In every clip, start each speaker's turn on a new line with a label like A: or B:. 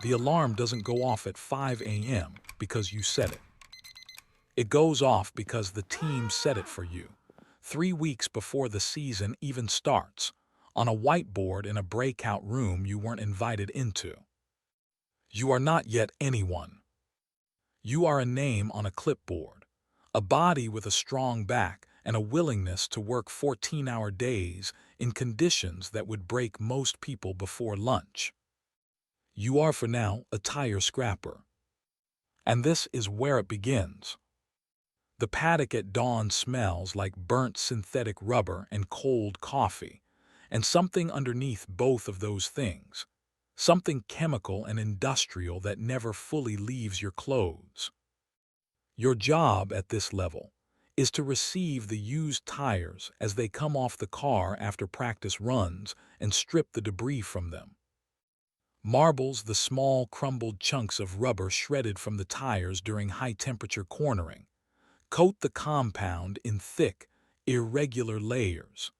A: The alarm doesn't go off at 5 a.m. because you set it. It goes off because the team set it for you, 3 weeks before the season even starts, on a whiteboard in a breakout room you weren't invited into. You are not yet anyone. You are a name on a clipboard, a body with a strong back and a willingness to work 14-hour days in conditions that would break most people before lunch. You are for now a tire scrapper. And this is where it begins. The paddock at dawn smells like burnt synthetic rubber and cold coffee, and something underneath both of those things, something chemical and industrial that never fully leaves your clothes. Your job at this level is to receive the used tires as they come off the car after practice runs and strip the debris from them. Marbles the small crumbled chunks of rubber shredded from the tires during high-temperature cornering. Coat the compound in thick, irregular layers.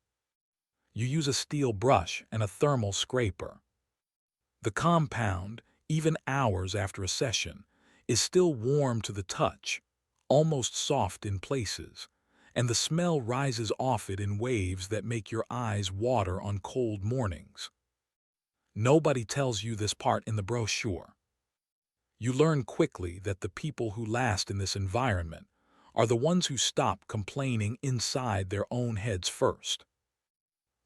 A: You use a steel brush and a thermal scraper. The compound, even hours after a session, is still warm to the touch, almost soft in places, and the smell rises off it in waves that make your eyes water on cold mornings. Nobody tells you this part in the brochure. You learn quickly that the people who last in this environment are the ones who stop complaining inside their own heads first.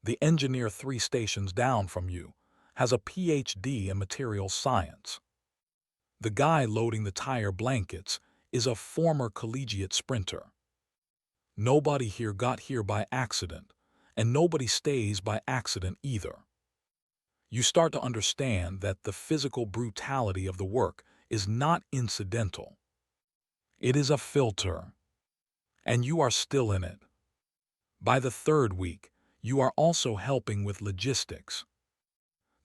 A: The engineer 3 stations down from you has a PhD in materials science. The guy loading the tire blankets is a former collegiate sprinter. Nobody here got here by accident, and nobody stays by accident either. You start to understand that the physical brutality of the work is not incidental. It is a filter, and you are still in it. By the 3rd week, you are also helping with logistics.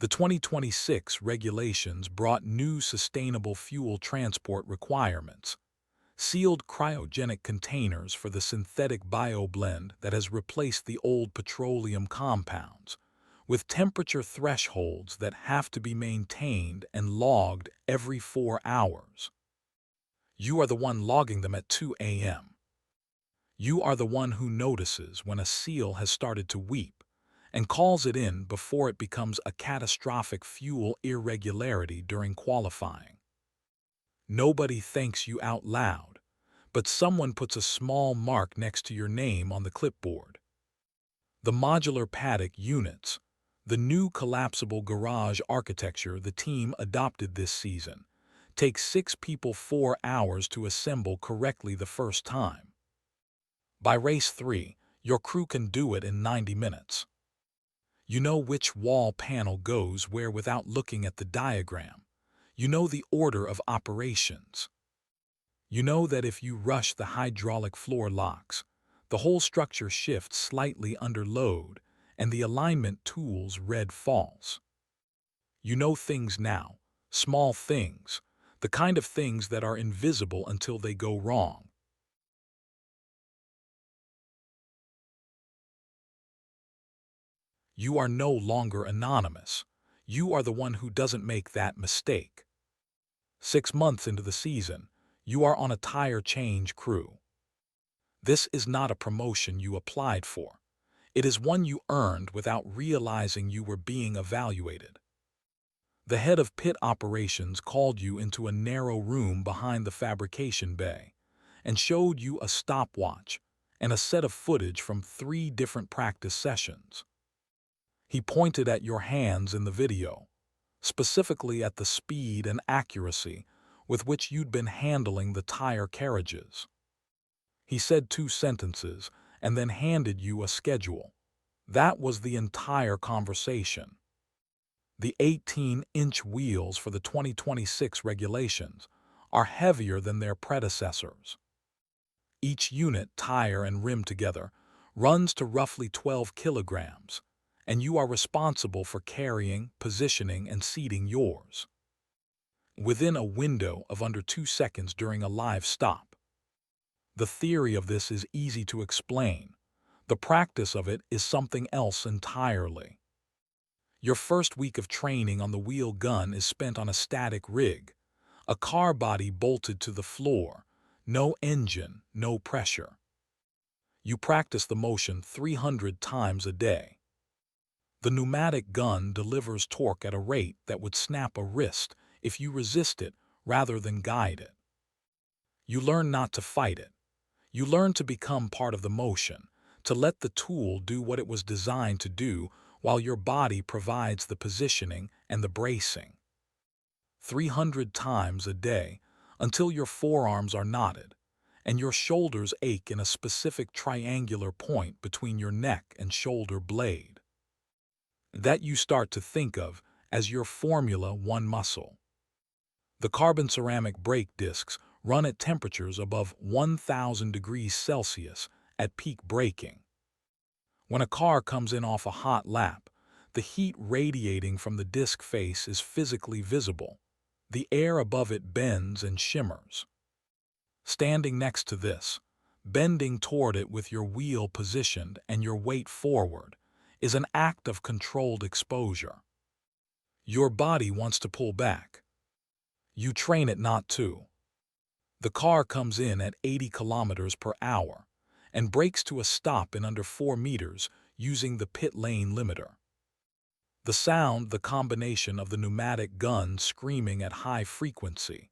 A: The 2026 regulations brought new sustainable fuel transport requirements, sealed cryogenic containers for the synthetic bioblend that has replaced the old petroleum compounds, with temperature thresholds that have to be maintained and logged every 4 hours. You are the one logging them at 2 a.m. You are the one who notices when a seal has started to weep and calls it in before it becomes a catastrophic fuel irregularity during qualifying. Nobody thanks you out loud, but someone puts a small mark next to your name on the clipboard. The modular paddock units, the new collapsible garage architecture the team adopted this season, take 6 people 4 hours to assemble correctly the first time. By race 3, your crew can do it in 90 minutes. You know which wall panel goes where without looking at the diagram. You know the order of operations. You know that if you rush the hydraulic floor locks, the whole structure shifts slightly under load and the alignment tools read false. You know things now, small things, the kind of things that are invisible until they go wrong. You are no longer anonymous. You are the one who doesn't make that mistake. 6 months into the season, you are on a tire change crew. This is not a promotion you applied for. It is one you earned without realizing you were being evaluated. The head of pit operations called you into a narrow room behind the fabrication bay and showed you a stopwatch and a set of footage from 3 different practice sessions. He pointed at your hands in the video, specifically at the speed and accuracy with which you'd been handling the tire carriages. He said 2 sentences and then handed you a schedule. That was the entire conversation. The 18-inch wheels for the 2026 regulations are heavier than their predecessors. Each unit, tire and rim together, runs to roughly 12 kilograms, and you are responsible for carrying, positioning, and seating yours within a window of under 2 seconds during a live stop. The theory of this is easy to explain. The practice of it is something else entirely. Your first week of training on the wheel gun is spent on a static rig, a car body bolted to the floor, no engine, no pressure. You practice the motion 300 times a day. The pneumatic gun delivers torque at a rate that would snap a wrist if you resist it rather than guide it. You learn not to fight it. You learn to become part of the motion, to let the tool do what it was designed to do while your body provides the positioning and the bracing. 300 times a day until your forearms are knotted and your shoulders ache in a specific triangular point between your neck and shoulder blade. That you start to think of as your Formula One muscle. The carbon ceramic brake discs run at temperatures above 1,000 degrees Celsius at peak braking. When a car comes in off a hot lap, the heat radiating from the disc face is physically visible. The air above it bends and shimmers. Standing next to this, bending toward it with your wheel positioned and your weight forward, is an act of controlled exposure. Your body wants to pull back. You train it not to. The car comes in at 80 kilometers per hour and brakes to a stop in under 4 meters using the pit lane limiter. The sound, the combination of the pneumatic gun screaming at high frequency,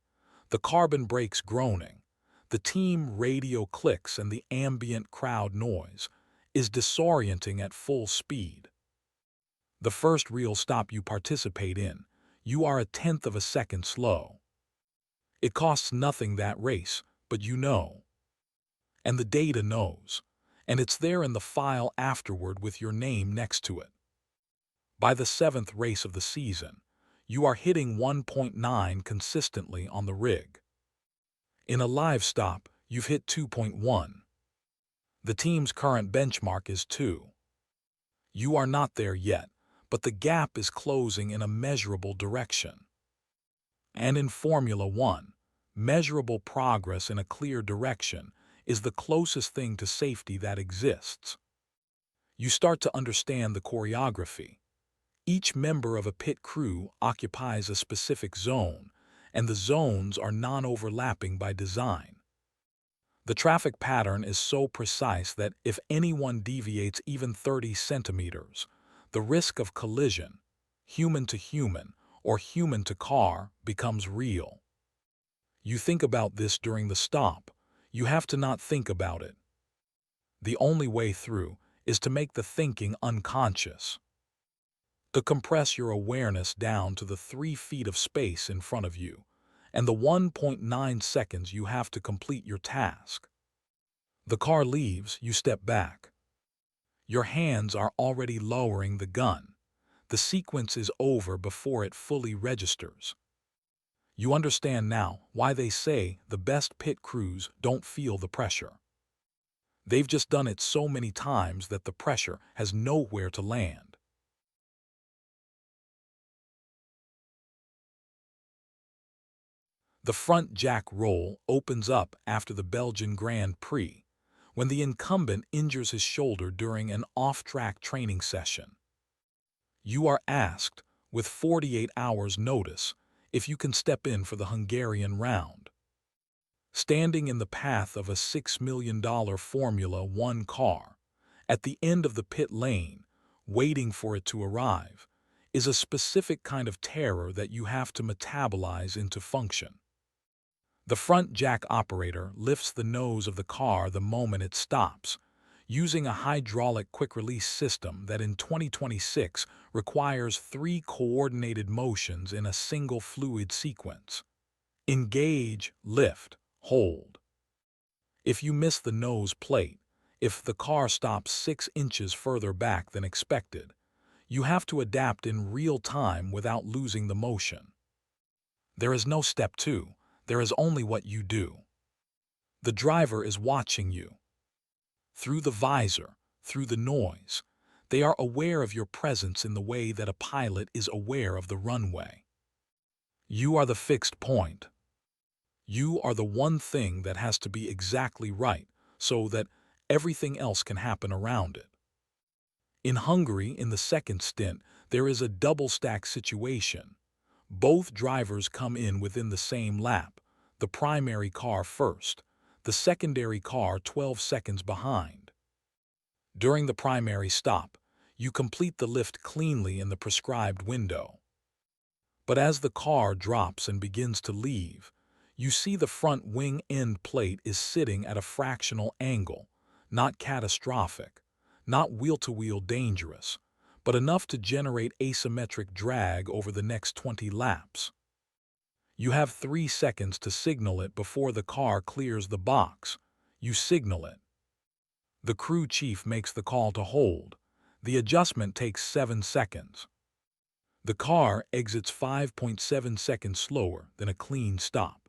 A: the carbon brakes groaning, the team radio clicks and the ambient crowd noise, is disorienting at full speed. The first real stop you participate in, you are 1/10 of a second slow. It costs nothing that race, but you know. And the data knows, and it's there in the file afterward with your name next to it. By the 7th race of the season, you are hitting 1.9 consistently on the rig. In a live stop, you've hit 2.1. The team's current benchmark is 2. You are not there yet, but the gap is closing in a measurable direction. And in Formula One, measurable progress in a clear direction is the closest thing to safety that exists. You start to understand the choreography. Each member of a pit crew occupies a specific zone, and the zones are non-overlapping by design. The traffic pattern is so precise that if anyone deviates even 30 centimeters, the risk of collision, human to human or human to car, becomes real. You think about this during the stop. You have to not think about it. The only way through is to make the thinking unconscious. To compress your awareness down to the 3 feet of space in front of you and the 1.9 seconds you have to complete your task. The car leaves, you step back. Your hands are already lowering the gun. The sequence is over before it fully registers. You understand now why they say the best pit crews don't feel the pressure. They've just done it so many times that the pressure has nowhere to land. The front jack roll opens up after the Belgian Grand Prix, when the incumbent injures his shoulder during an off-track training session. You are asked, with 48 hours' notice, if you can step in for the Hungarian round. Standing in the path of a $6 million Formula One car, at the end of the pit lane, waiting for it to arrive, is a specific kind of terror that you have to metabolize into function. The front jack operator lifts the nose of the car the moment it stops, using a hydraulic quick-release system that in 2026 requires 3 coordinated motions in a single fluid sequence. Engage, lift, hold. If you miss the nose plate, if the car stops 6 inches further back than expected, you have to adapt in real time without losing the motion. There is no step 2. There is only what you do. The driver is watching you. Through the visor, through the noise, they are aware of your presence in the way that a pilot is aware of the runway. You are the fixed point. You are the one thing that has to be exactly right so that everything else can happen around it. In Hungary, in the second stint, there is a double-stack situation. Both drivers come in within the same lap, the primary car first, the secondary car 12 seconds behind. During the primary stop, you complete the lift cleanly in the prescribed window. But as the car drops and begins to leave, you see the front wing end plate is sitting at a fractional angle, not catastrophic, not wheel-to-wheel dangerous, but enough to generate asymmetric drag over the next 20 laps. You have 3 seconds to signal it before the car clears the box. You signal it. The crew chief makes the call to hold. The adjustment takes 7 seconds. The car exits 5.7 seconds slower than a clean stop.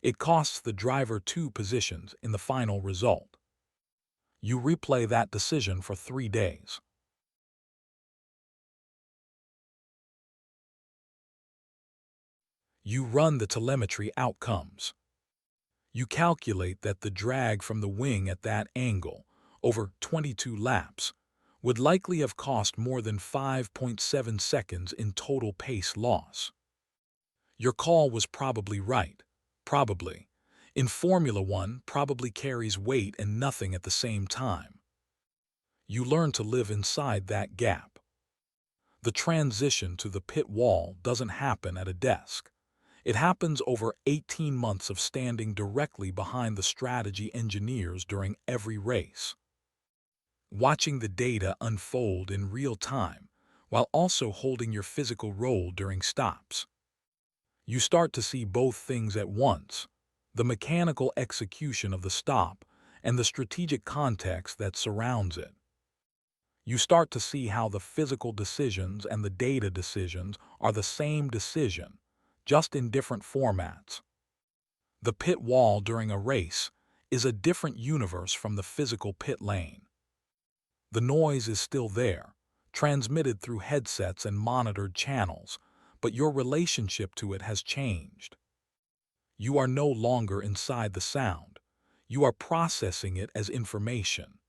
A: It costs the driver 2 positions in the final result. You replay that decision for 3 days. You run the telemetry outcomes. You calculate that the drag from the wing at that angle, over 22 laps, would likely have cost more than 5.7 seconds in total pace loss. Your call was probably right. Probably. In Formula One, probably carries weight and nothing at the same time. You learn to live inside that gap. The transition to the pit wall doesn't happen at a desk. It happens over 18 months of standing directly behind the strategy engineers during every race. Watching the data unfold in real time, while also holding your physical role during stops. You start to see both things at once, the mechanical execution of the stop and the strategic context that surrounds it. You start to see how the physical decisions and the data decisions are the same decision, just in different formats. The pit wall during a race is a different universe from the physical pit lane. The noise is still there, transmitted through headsets and monitored channels, but your relationship to it has changed. You are no longer inside the sound. You are processing it as information.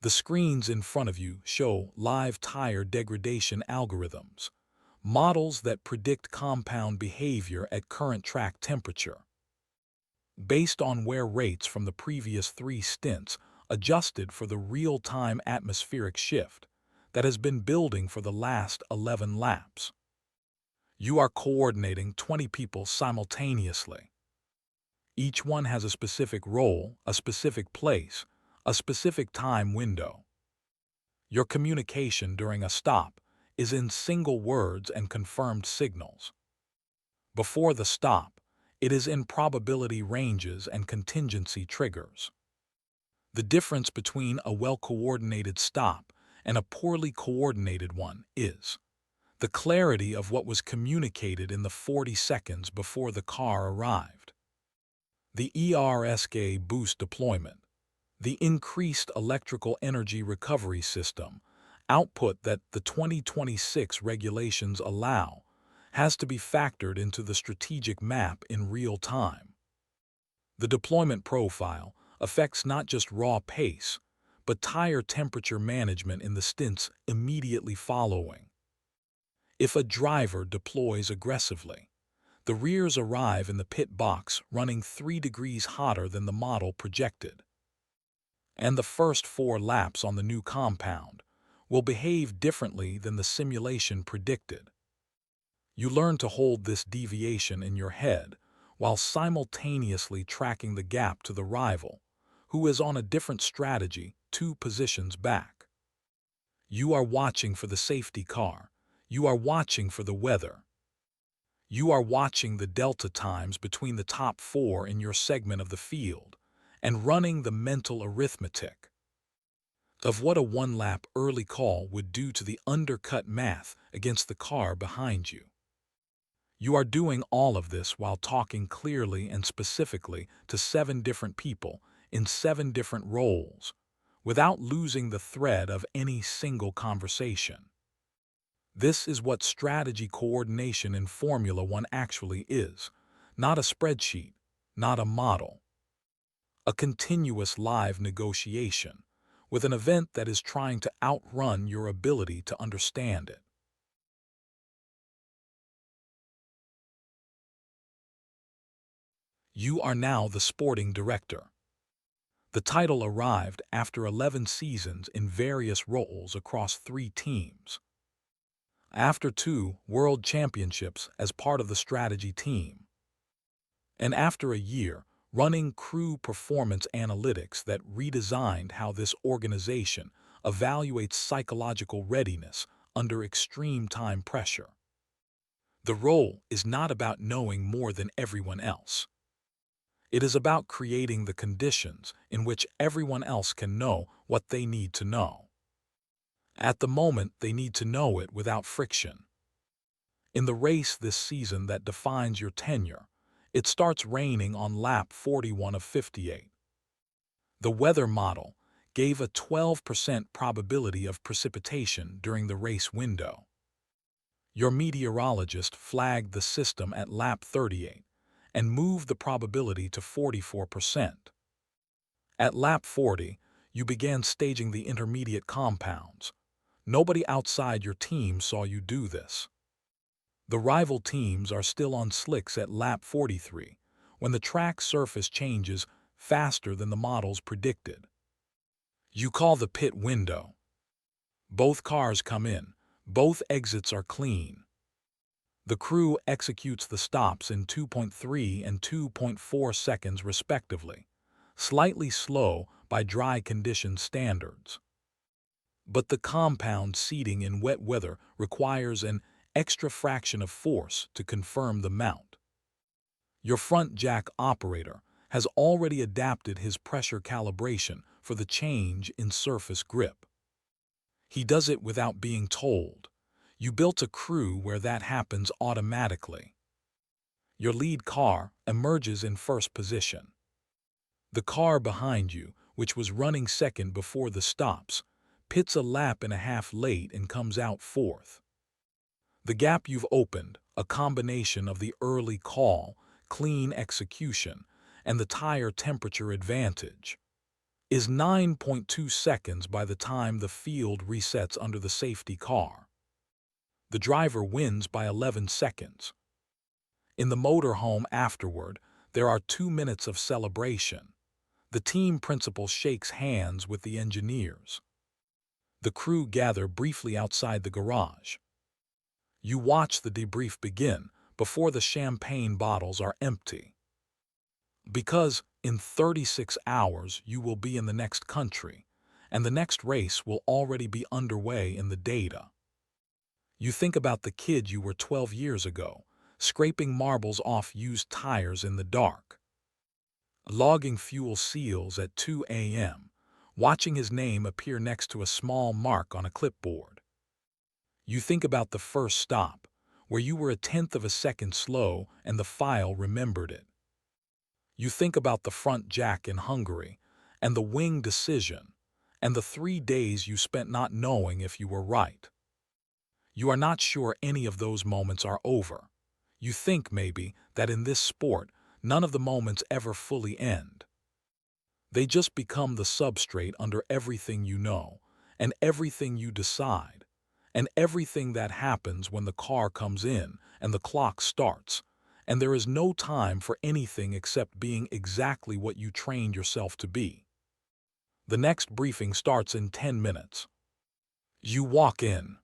A: The screens in front of you show live tire degradation algorithms, models that predict compound behavior at current track temperature. Based on wear rates from the previous 3 stints, adjusted for the real-time atmospheric shift that has been building for the last 11 laps. You are coordinating 20 people simultaneously. Each one has a specific role, a specific place, a specific time window. Your communication during a stop is in single words and confirmed signals. Before the stop, it is in probability ranges and contingency triggers. The difference between a well-coordinated stop and a poorly coordinated one is the clarity of what was communicated in the 40 seconds before the car arrived. The ERSK boost deployment, the increased electrical energy recovery system, output that the 2026 regulations allow, has to be factored into the strategic map in real time. The deployment profile affects not just raw pace, but tire temperature management in the stints immediately following. If a driver deploys aggressively, the rears arrive in the pit box running 3 degrees hotter than the model projected. And the first 4 laps on the new compound will behave differently than the simulation predicted. You learn to hold this deviation in your head while simultaneously tracking the gap to the rival, who is on a different strategy 2 positions back. You are watching for the safety car. You are watching for the weather. You are watching the delta times between the top 4 in your segment of the field and running the mental arithmetic of what a 1-lap early call would do to the undercut math against the car behind you. You are doing all of this while talking clearly and specifically to 7 different people in 7 different roles, without losing the thread of any single conversation. This is what strategy coordination in Formula One actually is, not a spreadsheet, not a model. A continuous live negotiation, with an event that is trying to outrun your ability to understand it. You are now the sporting director. The title arrived after 11 seasons in various roles across 3 teams. After 2 world championships as part of the strategy team. And after a year, running crew performance analytics that redesigned how this organization evaluates psychological readiness under extreme time pressure. The role is not about knowing more than everyone else. It is about creating the conditions in which everyone else can know what they need to know. At the moment, they need to know it without friction. In the race this season that defines your tenure, it starts raining on lap 41 of 58. The weather model gave a 12% probability of precipitation during the race window. Your meteorologist flagged the system at lap 38 and moved the probability to 44%. At lap 40, you began staging the intermediate compounds. Nobody outside your team saw you do this. The rival teams are still on slicks at lap 43, when the track surface changes faster than the models predicted. You call the pit window. Both cars come in. Both exits are clean. The crew executes the stops in 2.3 and 2.4 seconds respectively, slightly slow by dry condition standards. But the compound seating in wet weather requires an extra fraction of force to confirm the mount. Your front jack operator has already adapted his pressure calibration for the change in surface grip. He does it without being told. You built a crew where that happens automatically. Your lead car emerges in first position. The car behind you, which was running second before the stops, pits a lap and a half late and comes out fourth. The gap you've opened, a combination of the early call, clean execution, and the tire temperature advantage, is 9.2 seconds by the time the field resets under the safety car. The driver wins by 11 seconds. In the motorhome afterward, there are 2 minutes of celebration. The team principal shakes hands with the engineers. The crew gather briefly outside the garage. You watch the debrief begin before the champagne bottles are empty. Because in 36 hours you will be in the next country, and the next race will already be underway in the data. You think about the kid you were 12 years ago, scraping marbles off used tires in the dark, logging fuel seals at 2 a.m., watching his name appear next to a small mark on a clipboard. You think about the first stop, where you were 1/10 of a second slow and the file remembered it. You think about the front jack in Hungary, and the wing decision, and the 3 days you spent not knowing if you were right. You are not sure any of those moments are over. You think, maybe, that in this sport, none of the moments ever fully end. They just become the substrate under everything you know, and everything you decide, and everything that happens when the car comes in and the clock starts, and there is no time for anything except being exactly what you trained yourself to be. The next briefing starts in 10 minutes. You walk in.